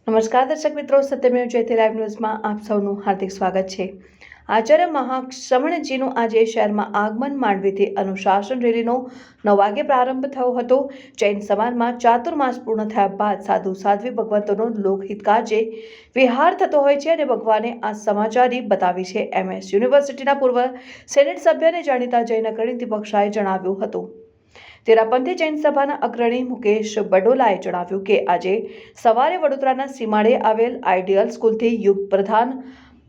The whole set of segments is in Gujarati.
નમસ્કાર દર્શક મિત્રો, સત્યમેવ જયતે લાઈવ ન્યૂઝમાં આપ સૌનું હાર્દિક સ્વાગત છે। આચાર્ય મહાશ્રમણજીનું આજે શહેરમાં આગમન માંડવીથી અનુશાસન રેલીનો 9 વાગે પ્રારંભ થયો હતો। જૈન સમાજમાં ચાતુર્માસ પૂર્ણ થયા બાદ સાધુ સાધ્વી ભગવંતોનો લોકહિતકાર જે વિહાર થતો હોય છે અને ભગવાને આ સમાચારી બતાવી છે। MS યુનિવર્સિટીના પૂર્વ સેનેટ સભ્ય અને જાણીતા જૈન અગ્રણી દીપક શાહે જણાવ્યું હતું। તેરાપંથી જૈન સભાના અગ્રણી મુકેશ બડોલાએ જણાવ્યું કે આજે સવારે વડોદરાના સીમાડે આવેલ આઈડિયલ સ્કૂલથી યુગ પ્રધાન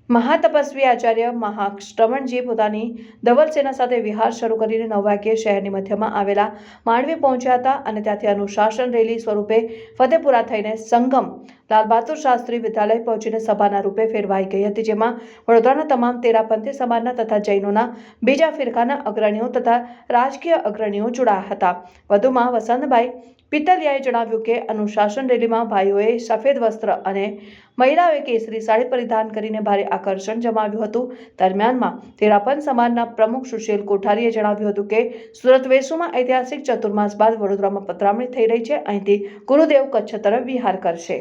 મહાતપસ્વી આચાર્ય મહાશ્રમણજી પોતાની ધવલ સેના સાથે વિહાર શરૂ કરીને 9 વાગ્યે શહેરની મધ્યમાં આવેલા માંડવી પહોંચ્યા હતા અને ત્યાંથી અનુશાસન રેલી સ્વરૂપે ફતેપુરા થઈને સંગમ લાલ બહાદુર શાસ્ત્રી વિદ્યાલય પહોંચીને સભાના રૂપે ફેરવાઈ ગઈ હતી, જેમાં વડોદરાના તમામ તેરાપંથી સમાજના તથા જૈનોના બીજા ફિરકાના અગ્રણીઓ તથા રાજકીય અગ્રણીઓ જોડાયા હતા। વધુમાં વસંતભાઈ પિત્તલિયાએ જણાવ્યું કે અનુશાસન રેલીમાં ભાઈઓએ સફેદ વસ્ત્ર અને મહિલાઓએ કેસરી સાડી પરિધાન કરીને ભારે આકર્ષણ જમાવ્યું હતું। દરમિયાનમાં તેરાપંથ સમાજના પ્રમુખ સુશીલ કોઠારીએ જણાવ્યું હતું કે સુરત વેસુમાં ઐતિહાસિક ચતુર્માસ બાદ વડોદરામાં પધરામણી થઈ રહી છે। અહીંથી ગુરુદેવ કચ્છ તરફ વિહાર કરશે।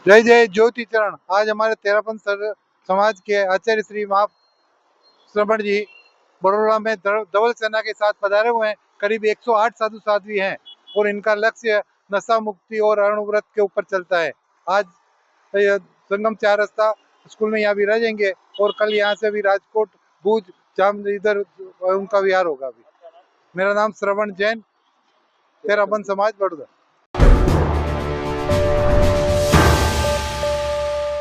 जय जय ज्योति चरण। आज हमारे तेरापंथ समाज के आचार्य श्री महाश्रमण जी बड़ौदा में धवल सेना के साथ पधारे हुए हैं। करीब 108 साधु साध्वी हैं और इनका लक्ष्य नशा मुक्ति और अर्ण व्रत के ऊपर चलता है। आज संगम 4 रास्ता स्कूल में यहाँ भी रह जाएंगे और कल यहाँ से भी राजकोट भूज जाम इधर उनका विहार होगा। अभी मेरा नाम श्रवण जैन, तेरापंथ समाज बड़ौदा।